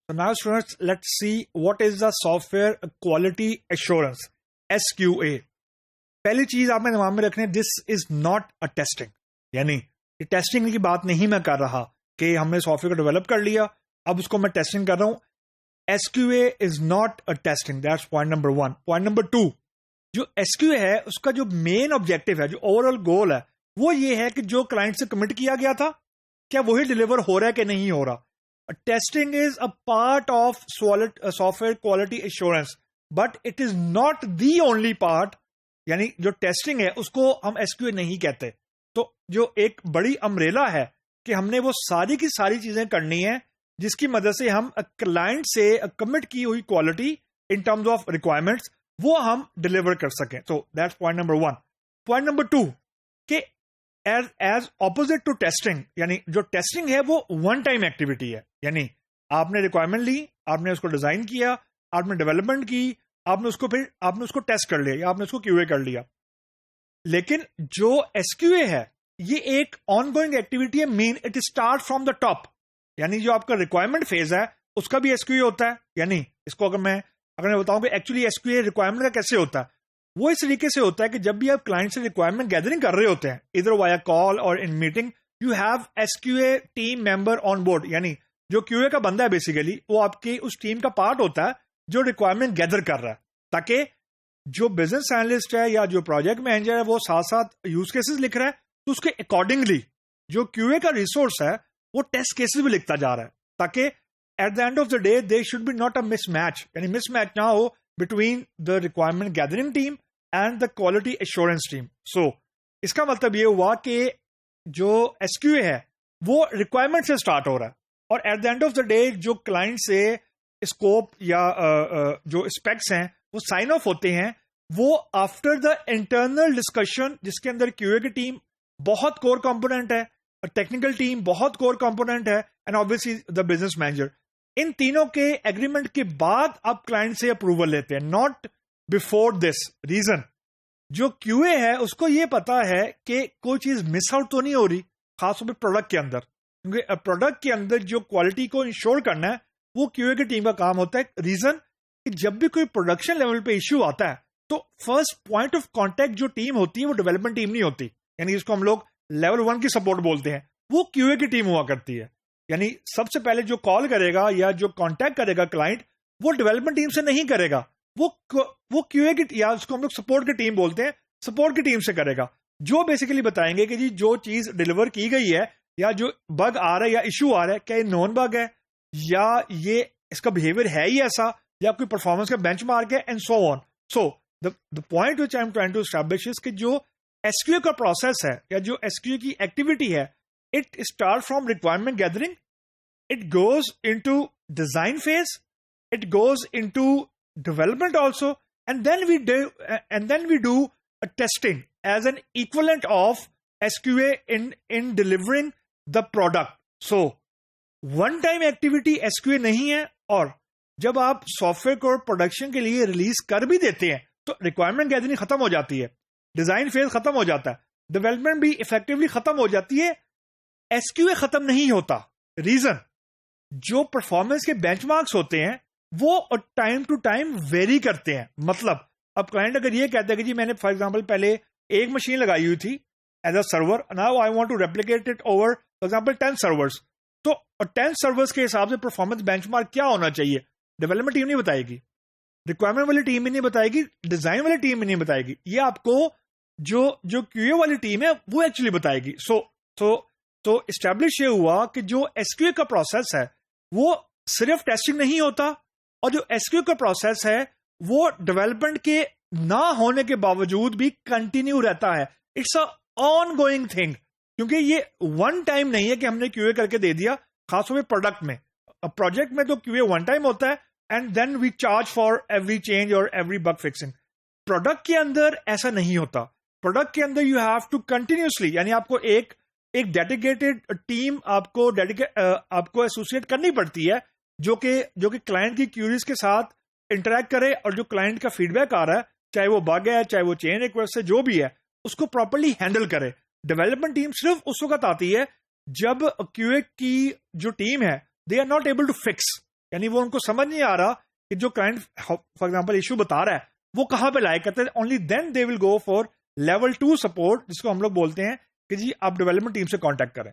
So now students, let's see what is the software quality assurance, SQA. पहली चीज आपने दिमाग में रखनी है, this is not a testing, यानी ये टेस्टिंग की बात नहीं मैं कर रहा कि हमने सॉफ्टवेयर को डेवलप कर लिया अब उसको मैं टेस्टिंग कर रहा हूं. SQA is not a testing, that's point number 1. Point number 2, जो SQA है उसका जो मेन ऑब्जेक्टिव है, जो ओवरऑल गोल है, वो ये है कि जो क्लाइंट से कमिट किया गया था क्या वही डिलीवर हो रहा है कि नहीं हो रहा. Testing is a part of software quality assurance, but it is not the only part. यानी जो टेस्टिंग है उसको हम SQA नहीं कहते. तो जो एक बड़ी अम्ब्रेला है कि हमने वो सारी की सारी चीजें करनी है जिसकी मदद से हम क्लाइंट से कमिट की हुई quality in terms of requirements वो हम डिलीवर कर सकें. So that's point number 1. Point number 2 कि एज ऑपोजिट टू टेस्टिंग, यानी जो टेस्टिंग है वो वन टाइम एक्टिविटी है. यानी आपने रिक्वायरमेंट ली, आपने उसको डिजाइन किया, आपने डेवलपमेंट की, आपने उसको टेस्ट कर लिया या आपने उसको QA कर लिया. लेकिन जो SQA है ये एक ऑनगोइंग एक्टिविटी है. Mean it start from the top, यानी जो आपका रिक्वायरमेंट फेज है उसका भी SQA होता है. यानी इसको अगर मैं बताऊं कि एक्चुअली SQA रिक्वायरमेंट का कैसे होता है, वो इस तरीके से होता है कि जब भी आप क्लाइंट से रिक्वायरमेंट गैदरिंग कर रहे होते हैं, इधर वाया कॉल और in meeting, you have SQA team member on board. यानी जो QA का बंदा है बेसिकली वो आपकी उस टीम का पार्ट होता है जो रिक्वायरमेंट गैदर कर रहा है, ताकि जो बिजनेस एनालिस्ट है या जो प्रोजेक्ट मैनेजर है वो साथ साथ यूज केसेस लिख रहा है तो उसके अकॉर्डिंगली जो QA का रिसोर्स है वो टेस्ट केसेस भी लिखता जा रहा है, ताकि at the end of the day they should be not a mismatch, यानी मिसमैच ना हो between the requirement gathering team and the quality assurance team. So इसका मतलब ये हुआ कि जो SQA है वो रिक्वायरमेंट से स्टार्ट हो रहा है और eight the end of the day जो क्लाइंट से स्कोप या जो स्पेक्स हैं वो साइन ऑफ होते हैं वो आफ्टर द इंटरनल डिस्कशन, जिसके अंदर QA की टीम बहुत कोर कंपोनेंट है, टेक्निकल टीम बहुत कोर कंपोनेंट है and obviously the business manager. इन तीनों के एग्रीमेंट के बाद आप क्लाइंट से अप्रूवल लेते हैं, नॉट बिफोर दिस. रीजन, जो QA है उसको ये पता है कि कोई चीज मिस आउट तो नहीं हो रही, खासतौर पर प्रोडक्ट के अंदर, क्योंकि प्रोडक्ट के अंदर जो क्वालिटी को इंश्योर करना है वो QA की टीम का काम होता है. रीजन कि जब भी कोई प्रोडक्शन लेवल पे इश्यू आता है तो फर्स्ट पॉइंट ऑफ कांटेक्ट जो टीम होती है वो डेवलपमेंट टीम नहीं होती, यानी जिसको हम लोग लेवल 1 की सपोर्ट बोलते हैं, वो QA की टीम हुआ करती है. यानी सबसे पहले जो कॉल करेगा या जो कांटेक्ट करेगा क्लाइंट वो डेवलपमेंट टीम से नहीं करेगा, वो QA की या उसको हम लोग सपोर्ट की टीम बोलते हैं, सपोर्ट की टीम से करेगा, जो बेसिकली बताएंगे कि जी जो चीज डिलीवर की गई है या जो बग आ रहा है या इश्यू आ रहा है क्या ये नॉन बग है या ये इसका बिहेवियर है ही ऐसा या कोई परफॉर्मेंस का बेंचमार्क है and so on. So the point which I am trying to establish is कि जो SQA का प्रोसेस है या जो SQA की एक्टिविटी है, it start from requirement gathering, it goes into design phase, it goes into development also, and then we do a testing as an equivalent of SQA in delivering the product. So one time activity SQA नहीं है, और जब आप software को production के लिए release कर भी देते हैं तो रिक्वायरमेंट गैदरिंग खत्म हो जाती है, डिजाइन फेज खत्म हो जाता है, डेवलपमेंट भी इफेक्टिवली खत्म हो जाती है, SQA खत्म नहीं होता. रीजन, जो परफॉर्मेंस के बेंचमार्क्स होते हैं वो टाइम टू टाइम वेरी करते हैं. मतलब अब क्लाइंट अगर ये कहता है कि जी मैंने फॉर एग्जांपल पहले एक मशीन लगाई हुई थी as a server, now I want to replicate it over for example 10 servers, तो 10 सर्वर्स के हिसाब से परफॉर्मेंस बेंचमार्क क्या होना चाहिए डेवलपमेंट टीम नहीं बताएगी, रिक्वायरमेंट वाली टीम भी नहीं बताएगी, डिजाइन वाली टीम भी नहीं बताएगी, ये आपको जो QA वाली टीम है वो एक्चुअली बताएगी. सो एस्टैब्लिश ये हुआ कि जो SQA का प्रोसेस है वो सिर्फ टेस्टिंग नहीं होता, और जो SQA का प्रोसेस है वो डेवलपमेंट के ना होने के बावजूद भी कंटिन्यू रहता है. It's a on going thing, क्योंकि ये वन टाइम नहीं है कि हमने QA करके दे दिया. खासतौर पे प्रोडक्ट में, प्रोजेक्ट में तो QA वन टाइम होता है and then we charge for every change और एवरी बग फिक्सिंग. प्रोडक्ट के अंदर ऐसा नहीं होता. प्रोडक्ट के अंदर यू हैव टू कंटिन्यूसली, यानी आपको एक डेडिकेटेड टीम आपको एसोसिएट करनी पड़ती है जो कि क्लाइंट की क्यूरीज के साथ इंटरेक्ट करे और जो क्लाइंट का फीडबैक आ रहा है, चाहे वो बग है चाहे वो चेंज रिक्वेस्ट है, जो भी है उसको प्रॉपर्ली हैंडल करे. डेवलपमेंट टीम सिर्फ उस वक्त आती है जब QA की जो टीम है they are not able to fix, यानी वो उनको समझ नहीं आ रहा कि जो क्लाइंट फॉर एग्जाम्पल इशू बता रहा है वो कहाँ पे लाइक करते हैं। Only then they will go for level 2 support, जिसको हम लोग बोलते हैं कि जी आप डेवलपमेंट टीम से कांटेक्ट करें।